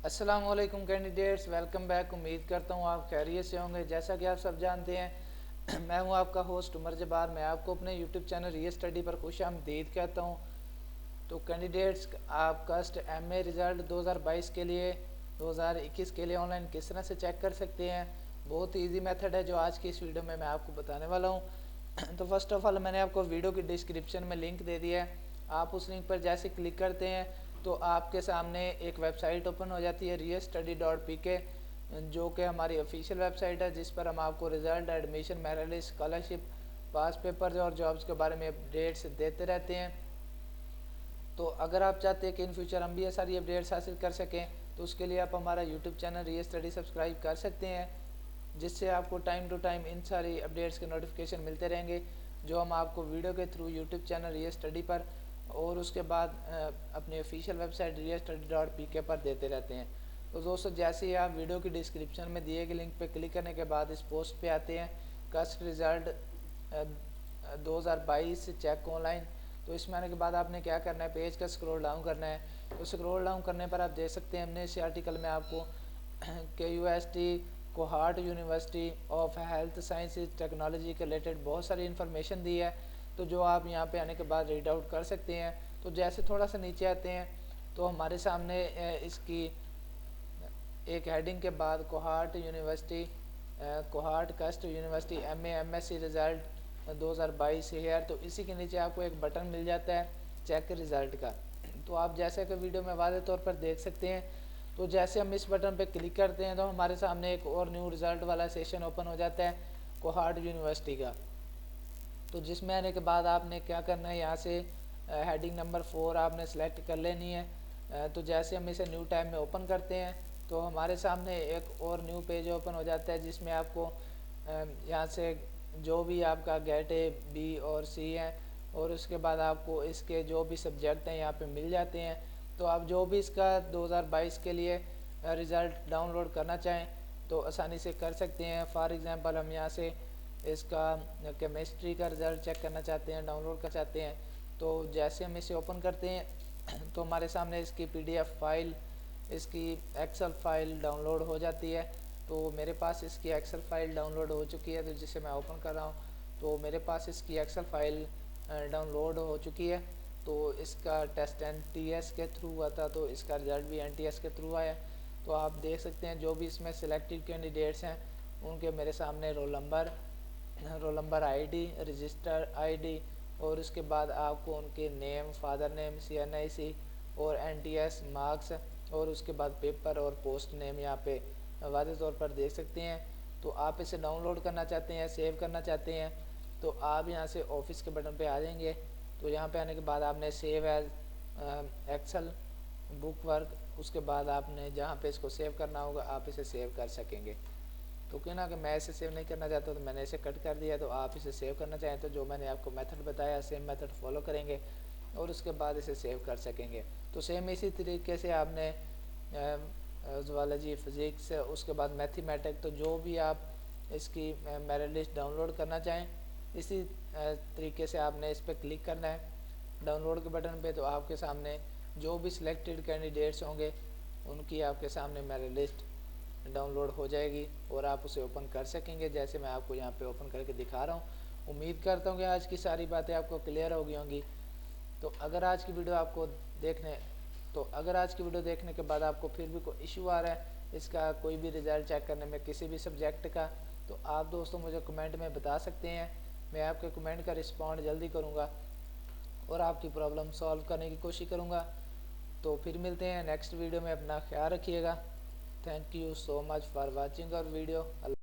अस्सलाम वालेकुम candidates, welcome back. उम्मीद करता हूँ आप खैरियत से होंगे। जैसा कि आप सब जानते हैं मैं हूँ आपका होस्ट उमर जब्बार। मैं आपको अपने यूट्यूब चैनल रियल स्टडी पर खुशामदीद कहता हूँ। तो कैंडिडेट्स, आप कस्ट एमए रिज़ल्ट 2022 के लिए 2021 के लिए ऑनलाइन किस तरह से चेक कर सकते हैं, बहुत ही ईजी मेथड है जो आज की इस वीडियो में मैं आपको बताने वाला हूँ। तो फर्स्ट ऑफ ऑल मैंने आपको वीडियो की डिस्क्रिप्शन में लिंक दे दिया है। आप उस लिंक पर जैसे क्लिक करते हैं तो आपके सामने एक वेबसाइट ओपन हो जाती है restudy.pk, जो कि हमारी ऑफिशियल वेबसाइट है, जिस पर हम आपको result, admission, merit list, scholarship, past papers और जॉब्स के बारे में अपडेट्स देते रहते हैं। तो अगर आप चाहते हैं कि इन फ्यूचर हम भी ये सारी अपडेट्स हासिल कर सकें तो उसके लिए आप हमारा YouTube channel real study subscribe कर सकते हैं, जिससे आपको टाइम टू टाइम इन सारी अपडेट्स के नोटिफिकेशन मिलते रहेंगे जो हम आपको वीडियो के through YouTube channel real study पर और उसके बाद अपनी ऑफिशियल वेबसाइट restudy.pk पर देते रहते हैं। तो दोस्तों, जैसे ही आप वीडियो की डिस्क्रिप्शन में दिए गए लिंक पर क्लिक करने के बाद इस पोस्ट पे आते हैं कस्ट रिज़ल्ट 2022 चेक ऑनलाइन, तो इसमें आने के बाद आपने क्या करना है, पेज का स्क्रॉल डाउन करना है। तो स्क्रॉल डाउन करने पर आप देख सकते हैं हमने इस आर्टिकल में आपको KUST cohort university of health sciences technology के रिलेटेड बहुत सारी इन्फॉर्मेशन दी है, तो जो आप यहाँ पे आने के बाद रीड आउट कर सकते हैं। तो जैसे थोड़ा सा नीचे आते हैं तो हमारे सामने इसकी एक हेडिंग के बाद कोहार्ट यूनिवर्सिटी, कोहार्ट कस्ट यूनिवर्सिटी MA MSc रिज़ल्ट 2022 है, तो इसी के नीचे आपको एक बटन मिल जाता है चेक रिज़ल्ट का। तो आप जैसे कि वीडियो में वाज़ेह तौर पर देख सकते हैं, तो जैसे हम इस बटन पर क्लिक करते हैं तो हमारे सामने एक और न्यू रिज़ल्ट वाला सेशन ओपन हो जाता है कोहार्ट यूनिवर्सिटी का। तो जिसमें आने के बाद आपने क्या करना है, यहाँ से हेडिंग नंबर 4 आपने सेलेक्ट कर लेनी है। तो जैसे हम इसे न्यू टैब में ओपन करते हैं तो हमारे सामने एक और न्यू पेज ओपन हो जाता है, जिसमें आपको यहाँ से जो भी आपका गेट ए, बी और सी है और उसके बाद आपको इसके जो भी सब्जेक्ट हैं यहाँ पे मिल जाते हैं। तो आप जो भी इसका 2022 के लिए रिज़ल्ट डाउनलोड करना चाहें तो आसानी से कर सकते हैं। फॉर एग्ज़ाम्पल हम यहाँ से इसका केमिस्ट्री का रिज़ल्ट चेक करना चाहते हैं, डाउनलोड करना चाहते हैं, तो जैसे हम इसे ओपन करते हैं तो हमारे सामने इसकी PDF फाइल, इसकी एक्सेल फाइल डाउनलोड हो जाती है। तो मेरे पास इसकी एक्सेल फाइल डाउनलोड हो चुकी है, तो जिसे मैं ओपन कर रहा हूँ तो मेरे पास इसकी एक्सेल फाइल डाउनलोड हो चुकी है। तो इसका टेस्ट NTS के थ्रू हुआ था, तो इसका रिज़ल्ट भी NTS के थ्रू आया। तो आप देख सकते हैं जो भी इसमें सिलेक्टेड कैंडिडेट्स हैं उनके मेरे सामने roll number ID, register ID और उसके बाद आपको उनके नेम, फादर नेम, CNIC और NTS मार्क्स और उसके बाद पेपर और पोस्ट नेम यहाँ पे वाज़ेह तौर पर देख सकते हैं। तो आप इसे डाउनलोड करना चाहते हैं, सेव करना चाहते हैं तो आप यहाँ से ऑफिस के बटन पे आ जाएंगे। तो यहाँ पे आने के बाद आपने save as Excel book work, उसके बाद आपने जहाँ पे इसको सेव करना होगा आप इसे सेव कर सकेंगे। तो क्यों ना कि मैं इसे सेव नहीं करना चाहता तो मैंने इसे कट कर दिया। तो आप इसे सेव करना चाहें तो जो मैंने आपको मेथड बताया सेम मेथड फॉलो करेंगे और उसके बाद इसे सेव कर सकेंगे। तो सेम इसी तरीके से आपने ज़ूलॉजी, फिज़िक्स, उसके बाद मैथमेटिक्स, तो जो भी आप इसकी मेरिट लिस्ट डाउनलोड करना चाहें इसी तरीके से आपने इस पर क्लिक करना है डाउनलोड के बटन पे। तो आपके सामने जो भी सिलेक्टेड कैंडिडेट्स होंगे उनकी आपके सामने मेरिट लिस्ट डाउनलोड हो जाएगी और आप उसे ओपन कर सकेंगे, जैसे मैं आपको यहाँ पे ओपन करके दिखा रहा हूँ। उम्मीद करता हूँ कि आज की सारी बातें आपको क्लियर हो गई होंगी। तो अगर आज की वीडियो देखने के बाद आपको फिर भी कोई इशू आ रहा है इसका, कोई भी रिज़ल्ट चेक करने में किसी भी सब्जेक्ट का, तो आप दोस्तों मुझे कमेंट में बता सकते हैं। मैं आपके कमेंट का रिस्पॉन्ड जल्दी करूँगा और आपकी प्रॉब्लम सॉल्व करने की कोशिश करूँगा। तो फिर मिलते हैं नेक्स्ट वीडियो में, अपना ख्याल रखिएगा। Thank you so much for watching our video.